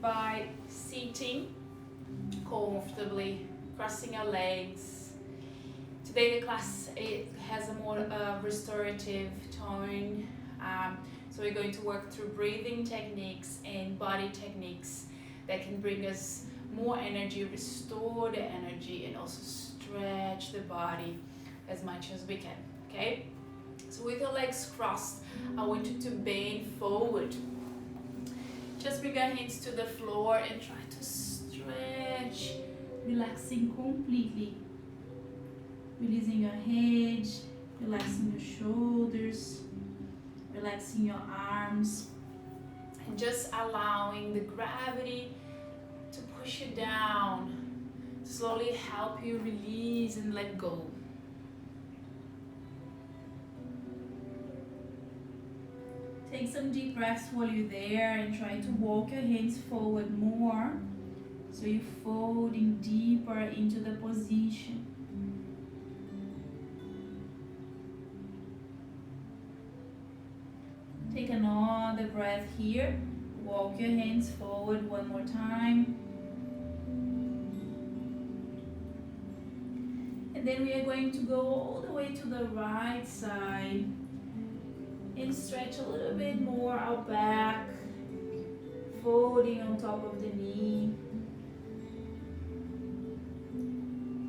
by sitting comfortably, crossing your legs. Today the class, it has a more restorative tone. So we're going to work through breathing techniques and body techniques that can bring us more energy, restore the energy, and also stretch the body as much as we can, okay? So with your legs crossed, I want you to bend forward. Just bring your hands to the floor and try to stretch, relaxing completely. Releasing your head, relaxing your shoulders, relaxing your arms, and just allowing the gravity to push you down, slowly help you release and let go. Take some deep breaths while you're there and try to walk your hands forward more, so you're folding deeper into the position. Take another breath here. Walk your hands forward one more time. And then we are going to go all the way to the right side and stretch a little bit more our back, folding on top of the knee.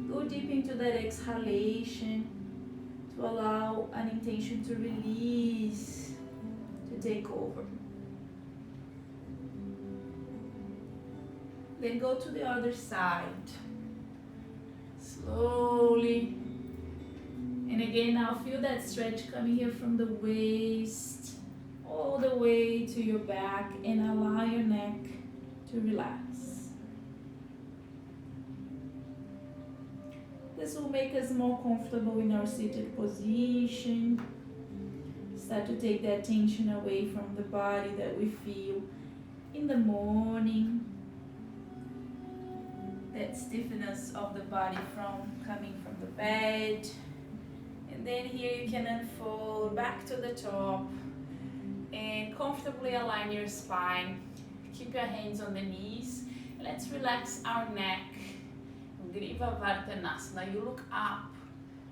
Go deep into that exhalation to allow an intention to release, to take over. Then go to the other side. Slowly. And again, now feel that stretch coming here from the waist all the way to your back, and allow your neck to relax. This will make us more comfortable in our seated position. Start to take that tension away from the body that we feel in the morning. That stiffness of the body coming from the bed. And then here you can unfold back to the top and comfortably align your spine. Keep your hands on the knees. Let's relax our neck. Griva Vartanasana. You look up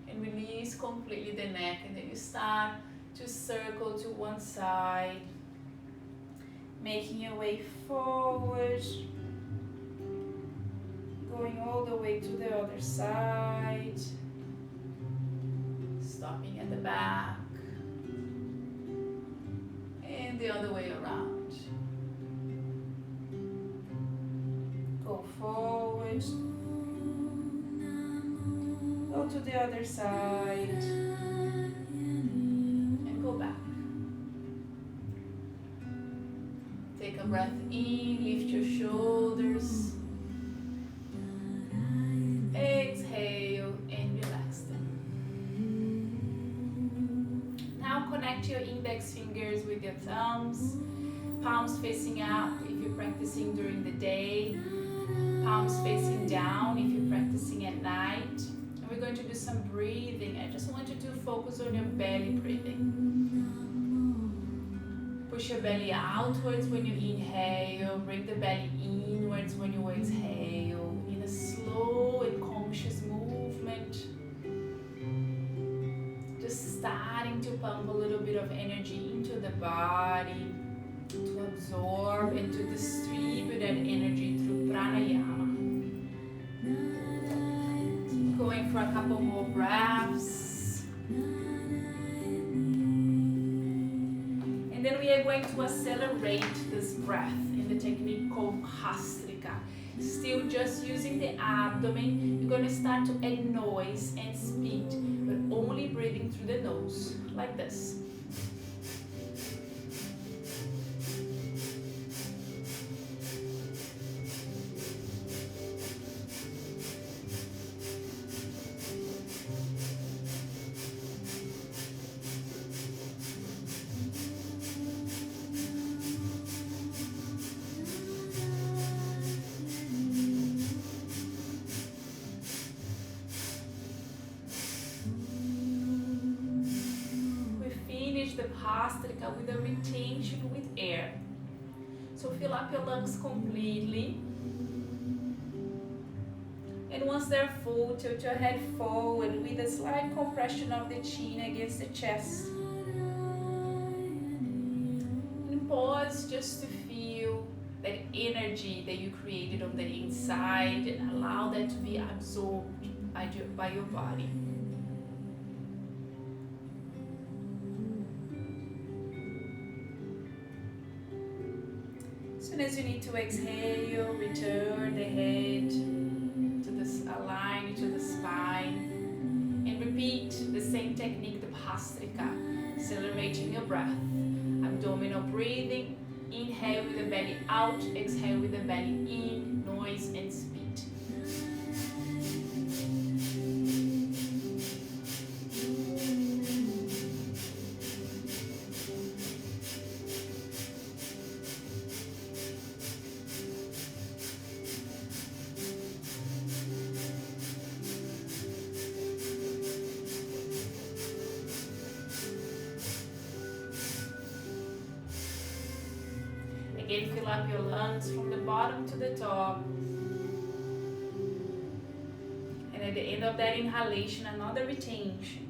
and release completely the neck, and then you start to circle to one side, making your way forward, going all the way to the other side, stopping at the back, and the other way around. Go forward, go to the other side, and go back. Take a breath in, lift your shoulders. Exhale and relax them. Now connect your index fingers with your thumbs, palms facing up if you're practicing during the day, palms facing down if you're practicing at night. And we're going to do some breathing. I just want you to focus on your belly breathing. Push your belly outwards when you inhale, bring the belly inwards when you exhale, in a slow and conscious movement. Just starting to pump a little bit of energy into the body, to absorb and to distribute that energy through pranayama. Going for a couple more breaths. And then we are going to accelerate this breath in the technique called Hastrika. Still just using the abdomen. You're going to start to add noise and speed, but only breathing through the nose, like this. The Hastrika with a retention with air. So So fill up your lungs completely. And once they're full, tilt your head forward with a slight compression of the chin against the chest. And pause just to feel that energy that you created on the inside and allow that to be absorbed by your body. As soon as you need to exhale, return the head to this, align to the spine, and repeat the same technique, the Bhastrika, accelerating your breath. Abdominal breathing, inhale with the belly out, exhale with the belly in, noise and speed. Again, fill up your lungs from the bottom to the top. And at the end of that inhalation, another retention.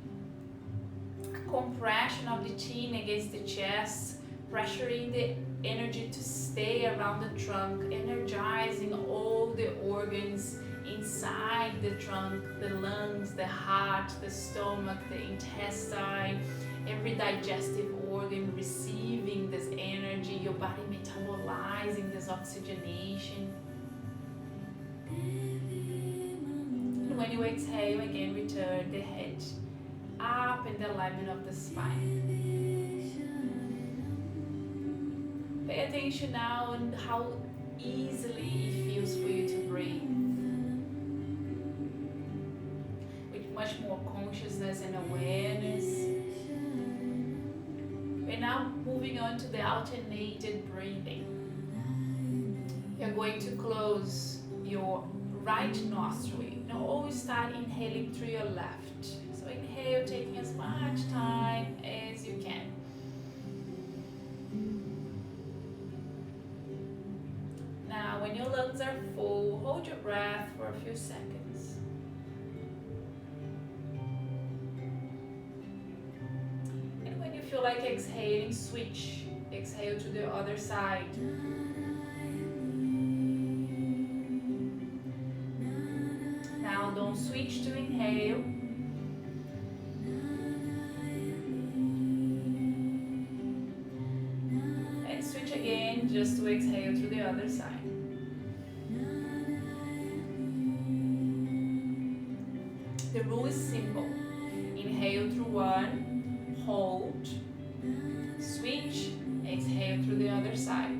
A compression of the chin against the chest, pressuring the energy to stay around the trunk, energizing all the organs inside the trunk, the lungs, the heart, the stomach, the intestine, every digestive organ receiving this energy, your body metabolizing this oxygenation. And when you exhale, again return the head up in the alignment of the spine. Pay attention now on how easily it feels for you to breathe. With much more consciousness and awareness. We're now moving on to the alternated breathing. You're going to close your right nostril. Now always start inhaling through your left. So inhale, taking as much time as you can. Now when your lungs are full, hold your breath for a few seconds. And when you feel like exhaling, switch. Exhale to the other side. Now don't switch to inhale. And switch again just to exhale to the other side. The rule is simple. Inhale through one, hold, switch, exhale through the other side.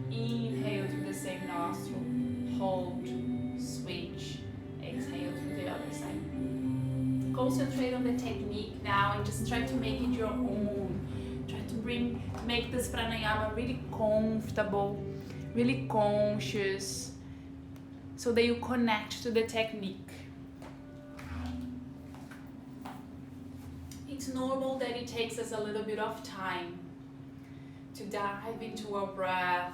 Inhale through the same nostril, hold, switch, exhale through the other side. Concentrate on the technique now and just try to make it your own. Try to make this pranayama really comfortable, really conscious, so that you connect to the technique. It's normal that it takes us a little bit of time to dive into our breath,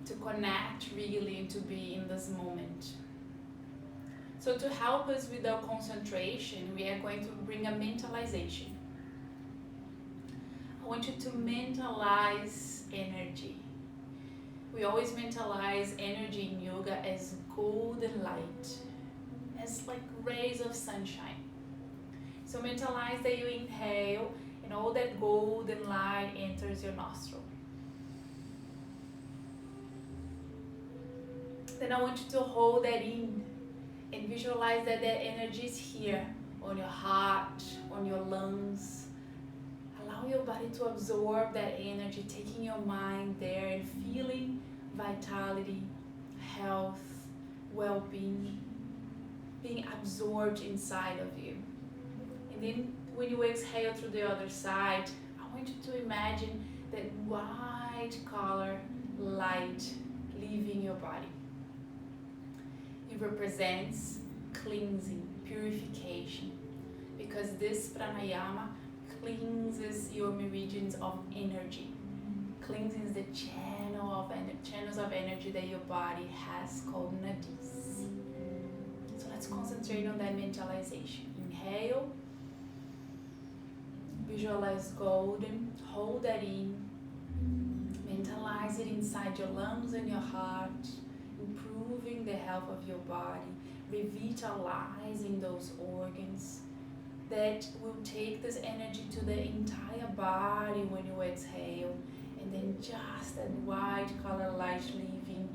to connect really and to be in this moment. So to help us with our concentration, we are going to bring a mentalization. I want you to mentalize energy. We always mentalize energy in yoga as golden light, as like rays of sunshine. So mentalize that you inhale and all that golden light enters your nostril. Then I want you to hold that in and visualize that that energy is here on your heart, on your lungs. Allow your body to absorb that energy, taking your mind there and feeling vitality, health, well-being, being absorbed inside of you. And then when you exhale through the other side, I want you to imagine that white color light leaving your body. It represents cleansing, purification, because this pranayama cleanses your meridians of energy, cleanses the channels of energy that your body has called nadis. So let's concentrate on that mentalization. Inhale, visualize golden, hold that in, mentalize it inside your lungs and your heart, improving the health of your body, revitalizing those organs that will take this energy to the entire body when you exhale, and then just that white color light leaving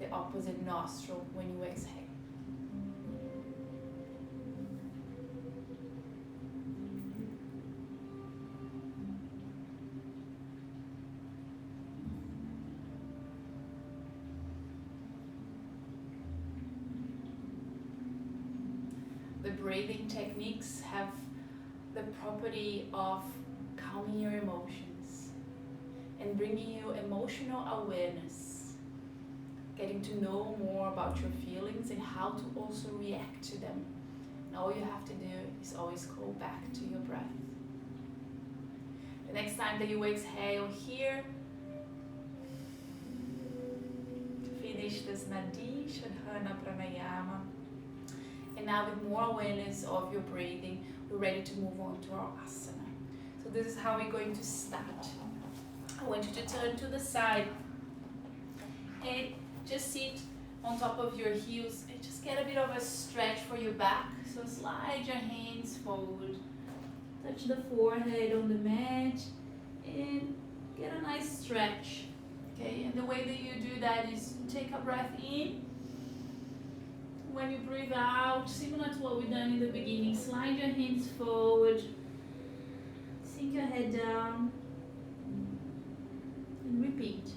the opposite nostril when you exhale. The breathing techniques have the property of calming your emotions and bringing you emotional awareness, getting to know more about your feelings and how to also react to them. And all you have to do is always go back to your breath. The next time that you exhale here, finish this Nadi Shodhana Pranayama. And now with more awareness of your breathing, we're ready to move on to our asana. So this is how we're going to start. I want you to turn to the side and just sit on top of your heels and just get a bit of a stretch for your back. So slide your hands forward, touch the forehead on the mat and get a nice stretch. Okay, and the way that you do that is take a breath in. When you breathe out, similar to what we've done in the beginning, slide your hands forward, sink your head down, and repeat.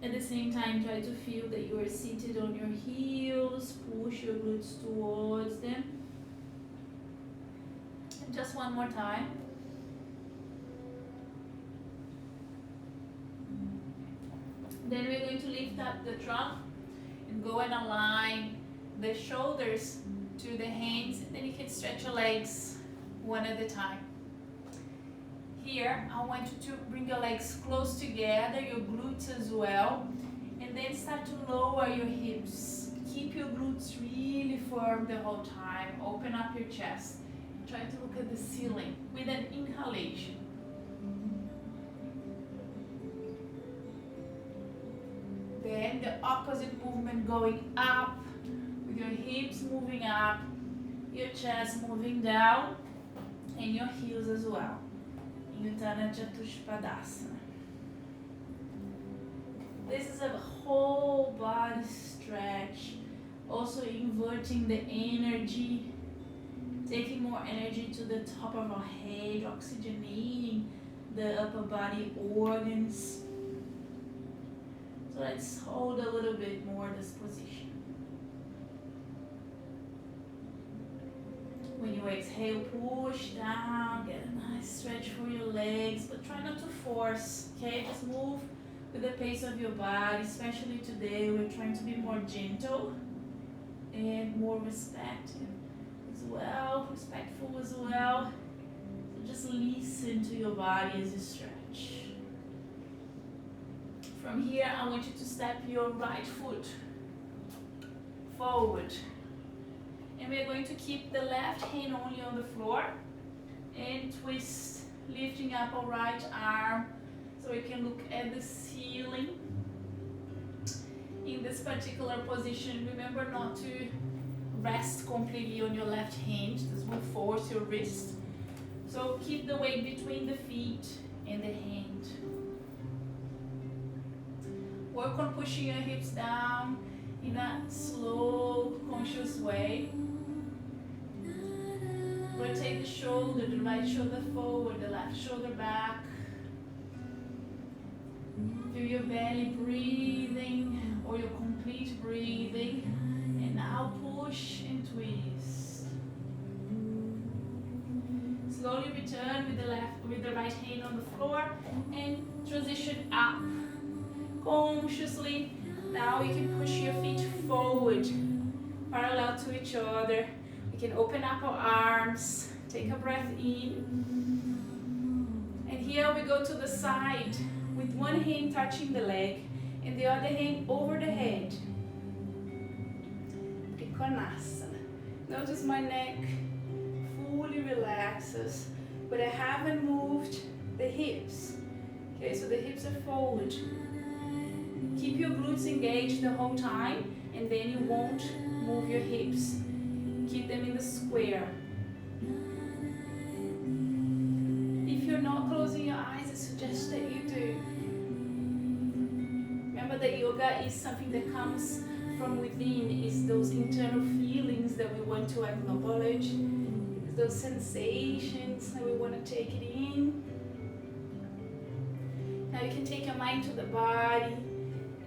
At the same time, try to feel that you are seated on your heels, push your glutes towards them. And just one more time. Then we're going to lift up the trunk and go and align the shoulders to the hands, and then you can stretch your legs one at a time. Here, I want you to bring your legs close together, your glutes as well, and then start to lower your hips. Keep your glutes really firm the whole time. Open up your chest. Try to look at the ceiling with an inhalation. Then the opposite movement going up, with your hips moving up, your chest moving down, and your heels as well. Uttana Chatuspadasana. This is a whole body stretch, also inverting the energy, taking more energy to the top of our head, oxygenating the upper body organs. So let's hold a little bit more this position. When you exhale, push down, get a nice stretch for your legs, but try not to force, okay? Just move with the pace of your body, especially today. We're trying to be more gentle and more respectful as well. So just listen to your body as you stretch. From here, I want you to step your right foot forward. And we're going to keep the left hand only on the floor and twist, lifting up our right arm so we can look at the ceiling. In this particular position, remember not to rest completely on your left hand. This will force your wrist. So keep the weight between the feet and the hand. Work on pushing your hips down in a slow, conscious way. Rotate the shoulder, the right shoulder forward, the left shoulder back. Feel your belly breathing or your complete breathing. And now push and twist. Slowly return with the right hand on the floor and transition up. Consciously, now you can push your feet forward, parallel to each other. We can open up our arms, Take a breath in. And here we go to the side with one hand touching the leg and the other hand over the head. Trikonasana. Notice my neck fully relaxes, but I haven't moved the hips. Okay, so the hips are forward. Keep your glutes engaged the whole time, and then you won't move your hips. Keep them in the square. If you're not closing your eyes, I suggest that you do. Remember that yoga is something that comes from within, is those internal feelings that we want to acknowledge, those sensations that we want to take it in. Now you can take your mind to the body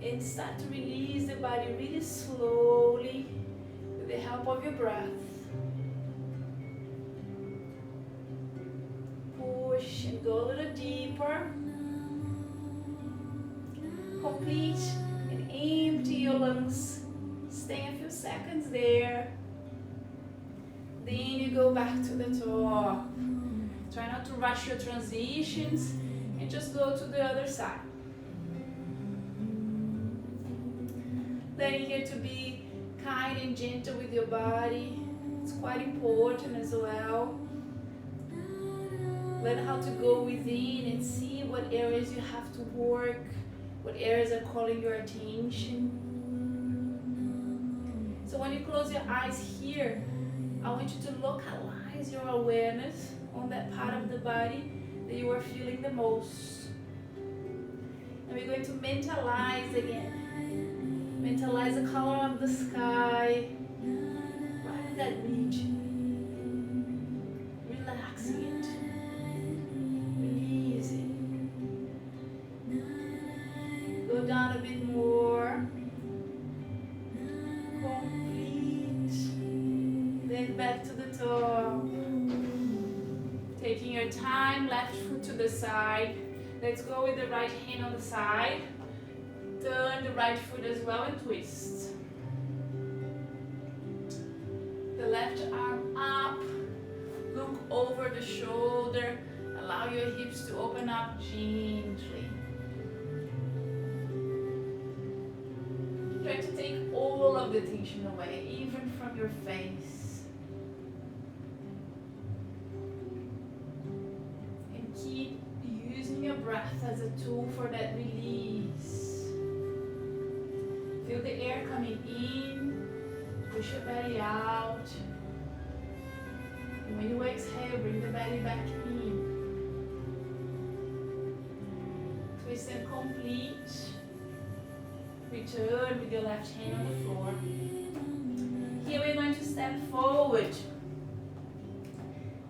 and start to release the body really slowly with the help of your breath. Push and go a little deeper. Complete and empty your lungs. Stay a few seconds there. Then you go back to the top. Try not to rush your transitions and just go to the other side. Learning here to be kind and gentle with your body. It's quite important as well. Learn how to go within and see what areas you have to work, what areas are calling your attention. So when you close your eyes here, I want you to localize your awareness on that part of the body that you are feeling the most. And we're going to mentalize again. Mentalize the color of the sky, right in that region. Relaxing it. Releasing. Go down a bit more. Complete. Then back to the top. Taking your time, left foot to the side. Let's go with the right hand on the side. Turn the right foot as well and twist. The left arm up. Look over the shoulder. Allow your hips to open up gently. Try to take all of the tension away, even from your face. And keep using your breath as a tool for that release. Feel the air coming in, push your belly out. And when you exhale, bring the belly back in. Twist and complete. Return with your left hand on the floor. Here we're going to step forward.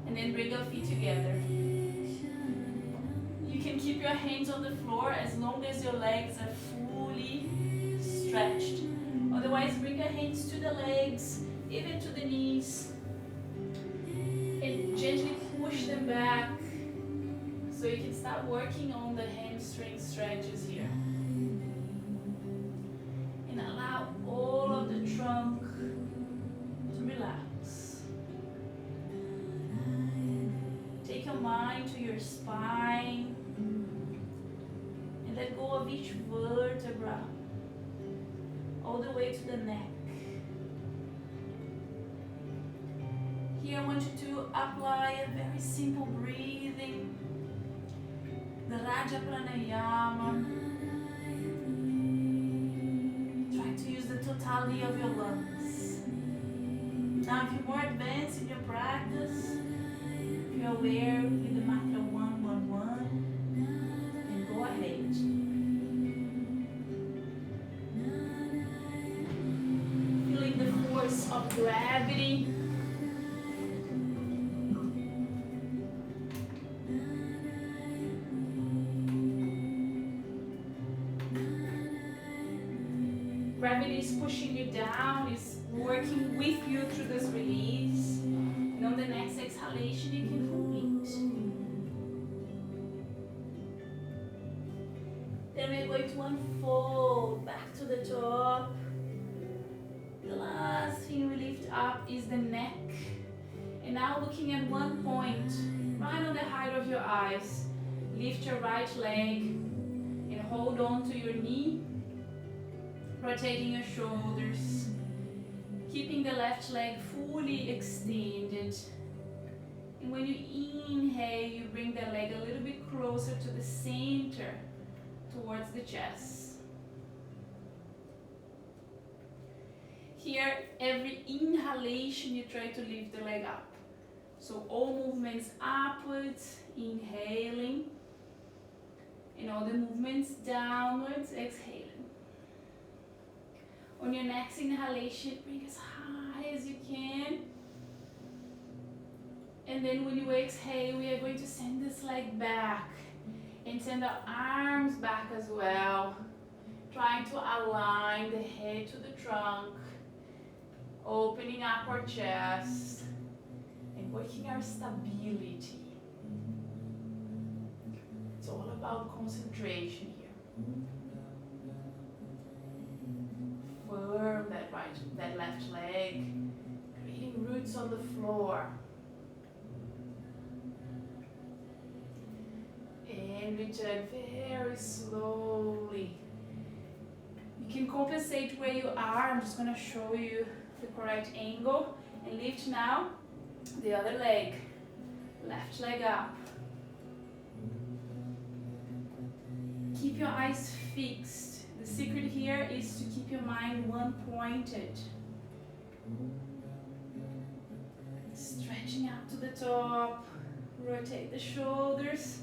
And then bring your feet together. You can keep your hands on the floor as long as your legs are fully stretched. Otherwise, bring your hands to the legs, even to the knees. And gently push them back so you can start working on the hamstring stretches here. And allow all of the trunk to relax. Take your mind to your spine and let go of each vertebra all the way to the neck. Here I want you to apply a very simple breathing, the Raja Pranayama. Try to use the totality of your lungs. Now if you're more advanced in your practice, if you're aware with the mantra 111, then go ahead. Feeling the force of gravity. Gravity is pushing you down, is working with you through this release. And on the next exhalation, you can complete. Then we're going to unfold back to the top. The last thing we lift up is the neck. And And now looking at one point, right on the height of your eyes, lift your right leg and hold on to your knee, rotating your shoulders, keeping the left leg fully extended. And when you inhale, you bring the leg a little bit closer to the center, towards the chest. Here, every inhalation, you try to lift the leg up. So all movements upwards, inhaling, and all the movements downwards, exhaling. On your next inhalation, bring as high as you can. And then when you exhale, we are going to send this leg back and send our arms back as well. Trying to align the head to the trunk, opening up our chest and working our stability. It's all about concentration here. Firm that left leg, creating roots on the floor. And return very slowly. You can compensate where you are. I'm just going to show you the correct angle. And lift now the other leg. Left leg up. Keep your eyes fixed. The secret here is to keep your mind one-pointed. Stretching out to the top. Rotate the shoulders.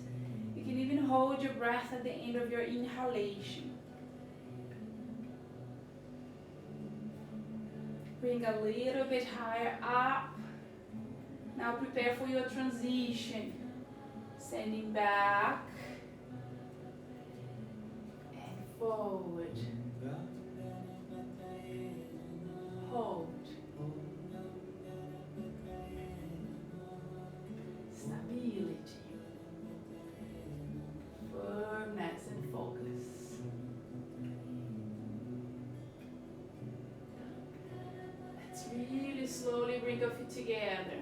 You can even hold your breath at the end of your inhalation. Bring a little bit higher up. Now prepare for your transition. Sending back and forward. Hold. Stability. Firmness and focus. Let's really slowly bring your feet together.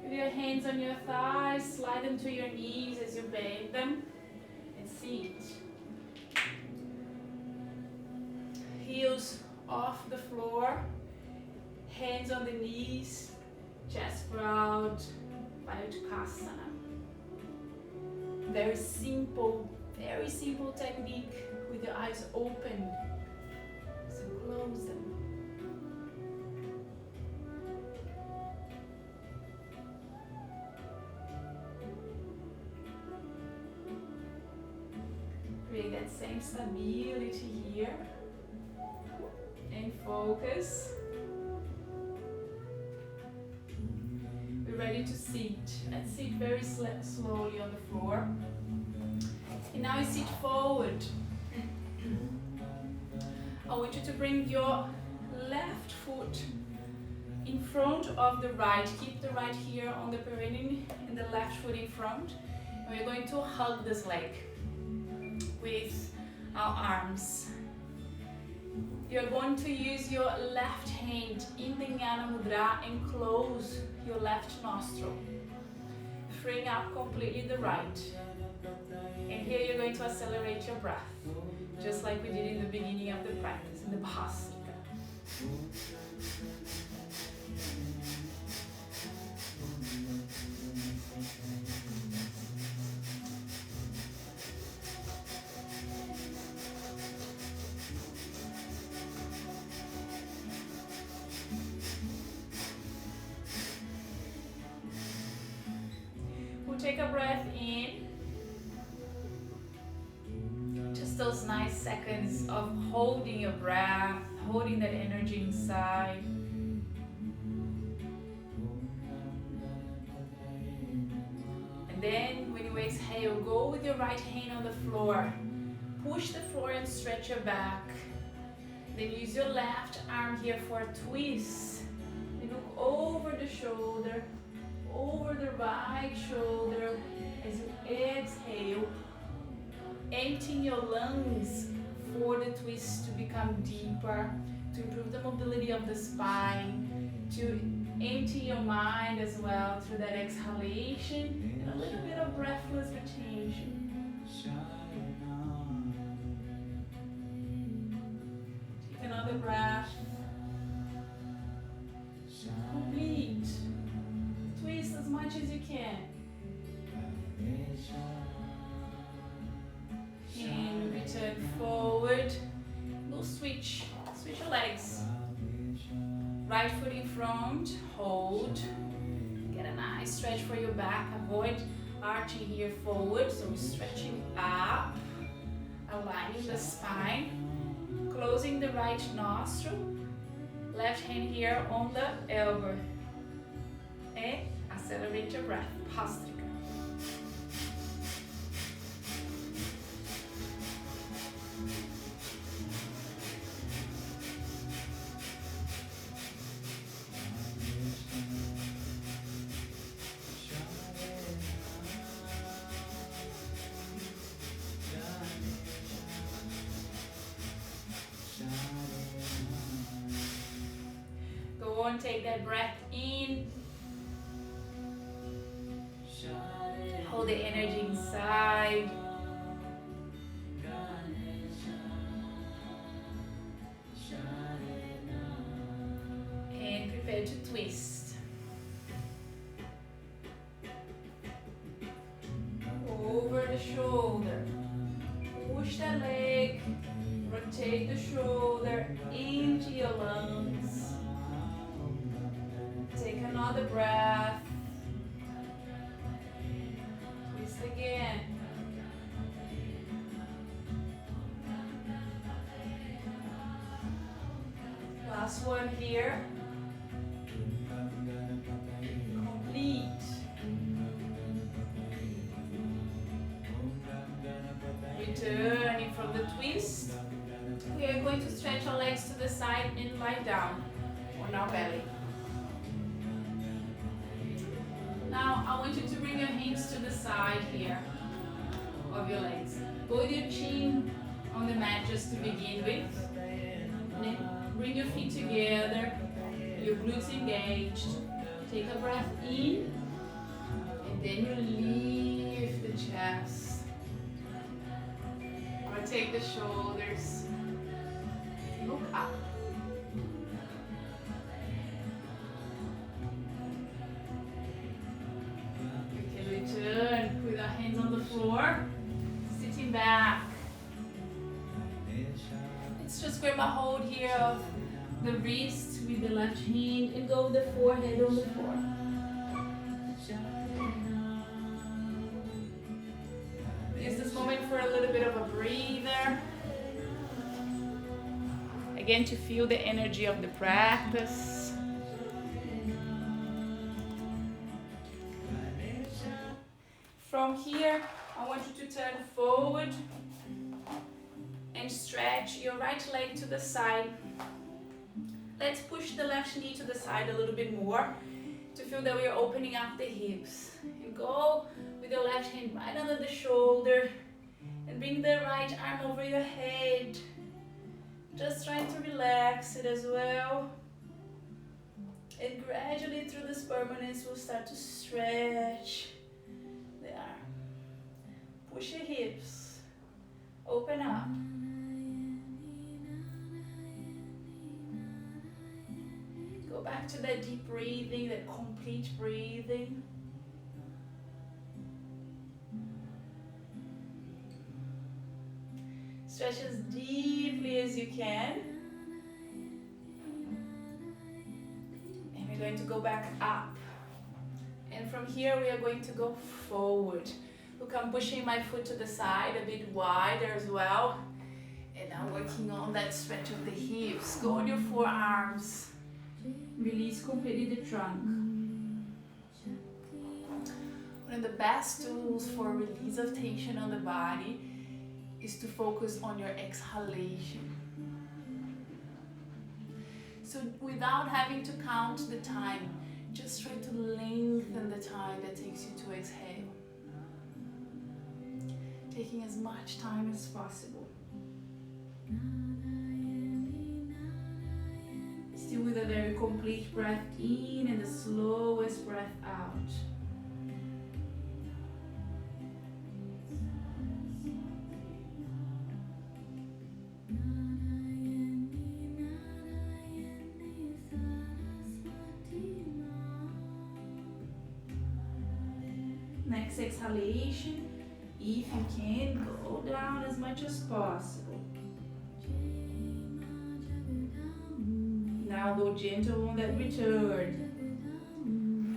With your hands on your thighs, slide them to your knees as you bend them and sit. Heels off the floor, hands on the knees, chest proud, Vajrayana. Very simple technique with your eyes open. So close them. Create that same stability here. And focus. We're ready to sit. Let's sit very slowly on the floor. And now you sit forward. I want you to bring your left foot in front of the right. Keep the right here on the perineum and the left foot in front. And we're going to hug this leg with our arms. You're going to use your left hand in the Jnana Mudra and close your left nostril. Freeing up completely the right. And here you're going to accelerate your breath, just like we did in the beginning of the practice, in the Bhasika. We'll take a breath in. Those nice seconds of holding your breath, holding that energy inside. And then when you exhale, go with your right hand on the floor. Push the floor and stretch your back. Then use your left arm here for a twist. And look over the shoulder, over the right shoulder as you exhale. Emptying your lungs for the twist to become deeper, to improve the mobility of the spine, to Empty your mind as well through that exhalation and a little bit of breathless retention. Take another breath. Complete. Twist as much as you can. And return forward. We'll switch your legs. Right foot in front, hold. Get a nice stretch for your back. Avoid arching here forward, so stretching up, aligning the spine, closing the right nostril, left hand here on the elbow. And accelerate your breath. Pastrika. Go on, take that breath in. Hold the energy inside. And prepare to twist. Over the shoulder. Push the leg. Rotate the shoulder into your lungs. Take another breath. Twist again. Last one here. Complete. Returning from the twist. We are going to stretch our legs to the side and lie down on our belly. Now I want you to bring your hands to the side here of your legs. Go with your chin on the mat just to begin with. And then bring your feet together, your glutes engaged. Take a breath in, and then you lift the chest. Rotate the shoulders. Look up. We can return with our hands on the floor, sitting back. Let's just grab a hold here of the wrist with the left hand and go with the forehead on the floor. Use this moment for a little bit of a breather. Again, to feel the energy of the practice. From here, I want you to turn forward and stretch your right leg to the side. Let's push the left knee to the side a little bit more to feel that we are opening up the hips. And go with your left hand right under the shoulder and bring the right arm over your head. Just trying to relax it as well. And gradually through this permanence, we'll start to stretch the arm. Push your hips. Open up. Go back to that deep breathing, that complete breathing. Stretch as deeply as you can. And we're going to go back up. And from here we are going to go forward. Look, I'm pushing my foot to the side a bit wider as well. And now working on that stretch of the hips. Go on your forearms. Release completely the trunk. One of the best tools for release of tension on the body is to focus on your exhalation. So without having to count the time, just try to lengthen the time that takes you to exhale. Taking as much time as possible. Still with a a very complete breath in and the slowest breath out. Next exhalation, if you can, go down as much as possible. Now go gentle on that return.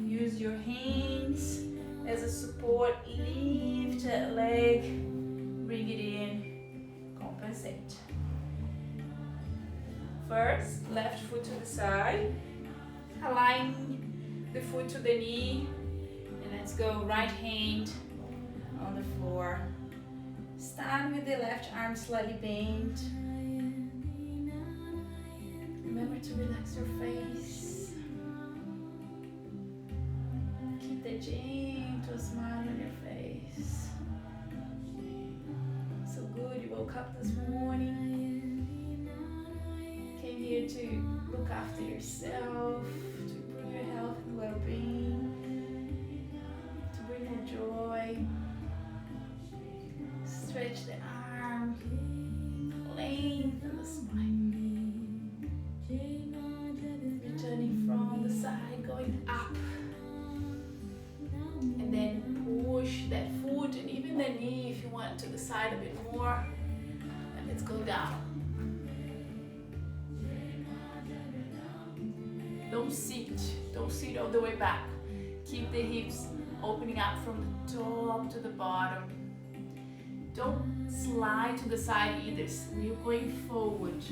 Use your hands as a support. Lift that leg, bring it in, compensate. First, left foot to the side. Align the foot to the knee. Let's go right hand on the floor. Stand with the left arm slightly bent. Remember to relax your face. Keep the gentle smile on your face. So good, you woke up this morning. Came here to look after yourself, to improve your health and well-being. Joy. Stretch the arm, lengthen the spine. Returning from the side, going up. And then push that foot and even the knee if you want to the side a bit more. And let's go down. Don't sit all the way back. Keep the hips opening up from the top to the bottom. Don't slide to the side either. You're going forward.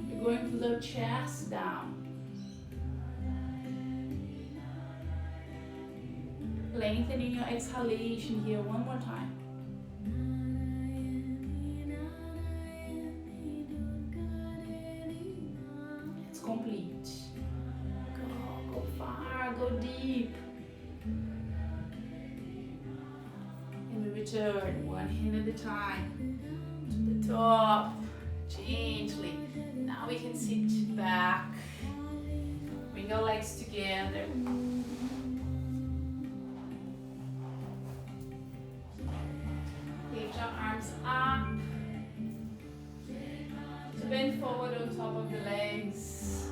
You're going to the chest down. Lengthening your exhalation here one more time. It's complete. Go far, go deep. Return one hand at a time to the top, gently. Now we can sit back, bring our legs together. Lift our arms up to bend forward on top of the legs.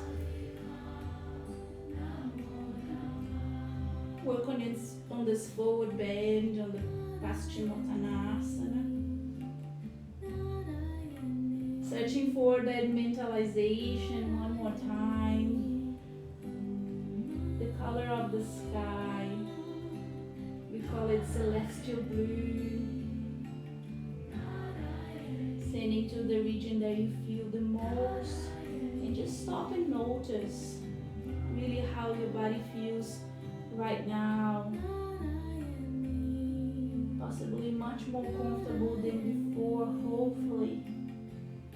Work on this forward bend, on the Paschimottanasana. Searching for that mentalization one more time. The color of the sky. We call it celestial blue. Sending to the region that you feel the most. And just stop and notice really how your body feels right now. Possibly much more comfortable than before, hopefully.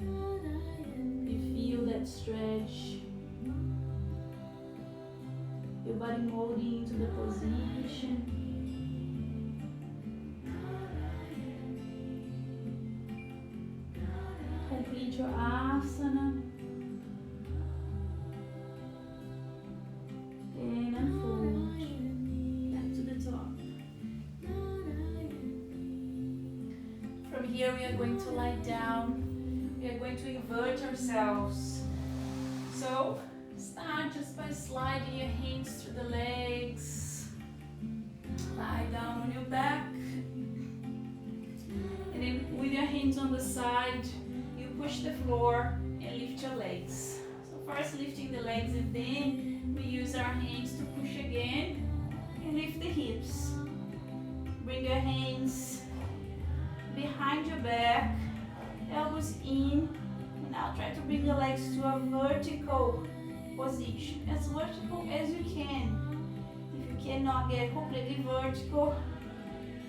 You feel that stretch. Your body molding into the position. Complete your asana. And unfold. Back to the top. From here we are going to lie down. We are going to invert ourselves. So start just by sliding your hands through the legs. Lie down on your back. And then with your hands on the side, you push the floor and lift your legs. So first lifting the legs and then we use our hands to push again and lift the hips. Bring your hands behind your back, elbows in, and now try to bring the legs to a vertical position, as vertical as you can. If you cannot get completely vertical,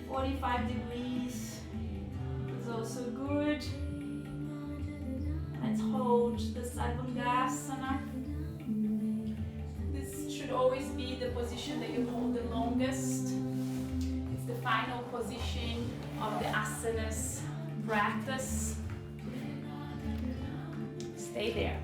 45 degrees is also good. Let's hold the Sarvangasana. This should always be the position that you hold the longest. It's the final position of the asanas practice. Stay there.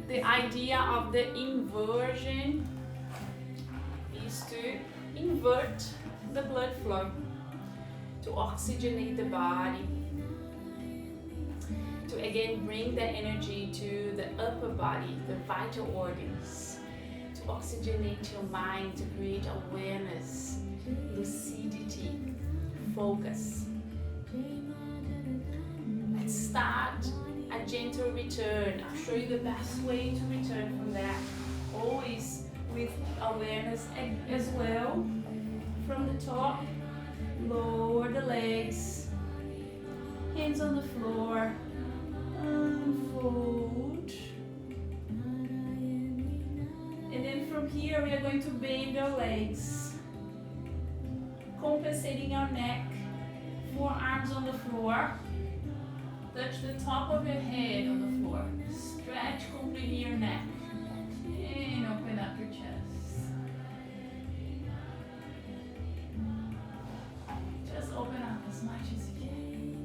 The idea of the inversion is to invert the blood flow, to oxygenate the body, to again bring the energy to the upper body, the vital organs, to oxygenate your mind, to create awareness, lucidity, focus. Let's start a gentle return. I'll show you the best way to return from that. Always with awareness as well. From the top, lower the legs, hands on the floor, unfold. And then from here we are going to bend our legs, compensating our neck, forearms on the floor. Touch the top of your head on the floor. Stretch completely your neck. And open up your chest. Just open up as much as you can.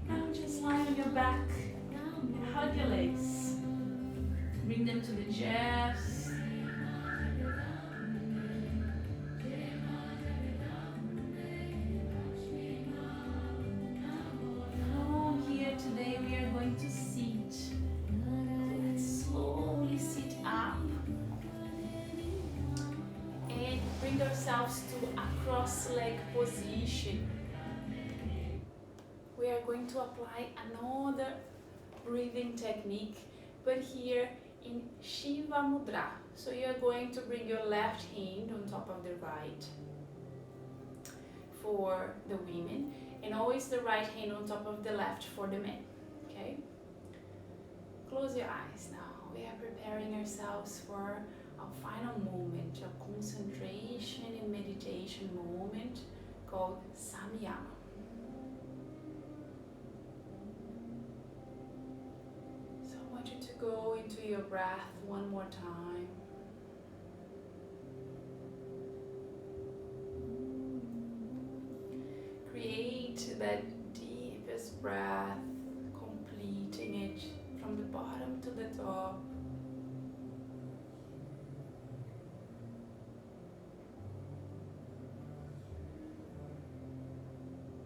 Now just lie on your back. Hug your legs. Bring them to the chest. Today we are going to sit. So let's slowly sit up and bring ourselves to a cross-leg position. We are going to apply another breathing technique, but here in Shiva Mudra. So you are going to bring your left hand on top of the right for the women, and always the right hand on top of the left for the men. Okay? Close your eyes now. We are preparing ourselves for our final moment, a concentration and meditation moment called Samyama. So I want you to go into your breath one more time. Create that deepest breath, completing it from the bottom to the top.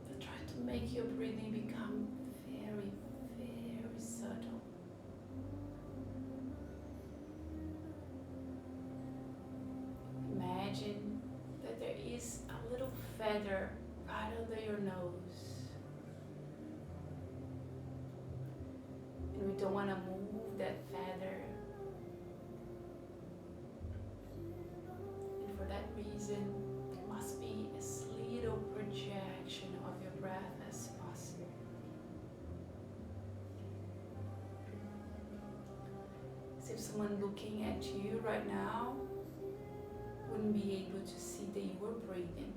But try to make your breathing become very, very subtle. Imagine that there is a little feather right under your nose. And we don't want to move that feather. And for that reason, there must be as little projection of your breath as possible. As if someone looking at you right now wouldn't be able to see that you were breathing.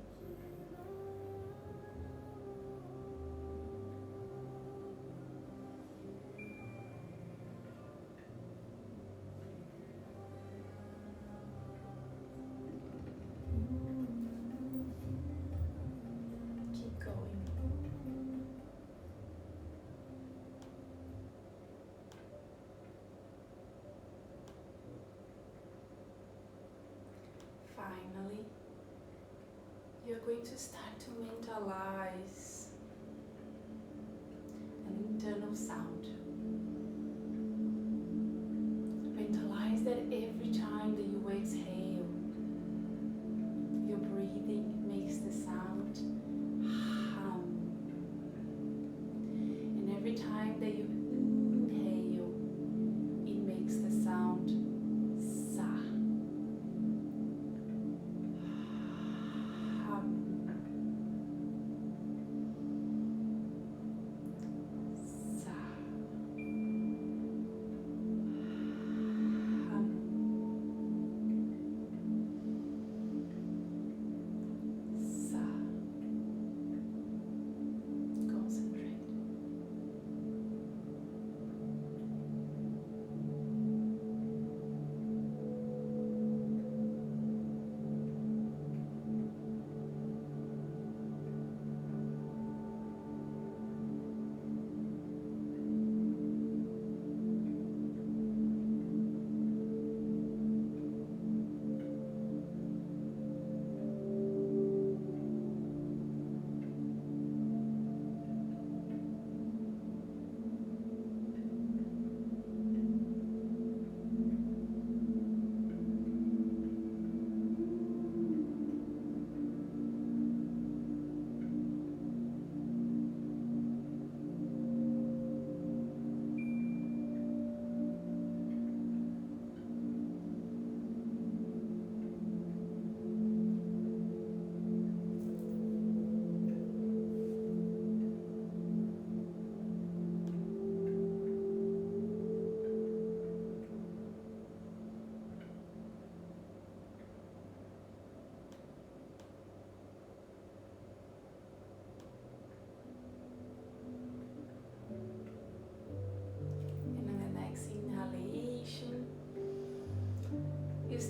Finally, you're going to start to mentalize an internal sound. Mentalize that every time that you exhale, your breathing makes the sound hum. And every time that you inhale, it makes the sound sa.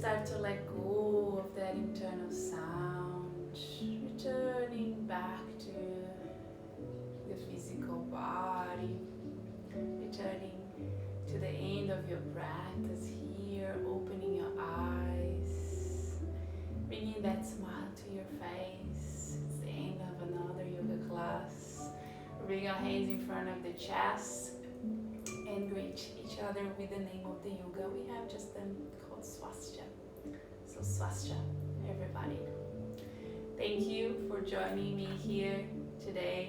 start to let go of that internal sound, returning back to the physical body, returning to the end of your practice here, opening your eyes, bringing that smile to your face. It's the end of another yoga class. Bring your hands in front of the chest and greet each other with the name of the yoga we have just done, called swastika. So swastika, everybody. Thank you for joining me here today.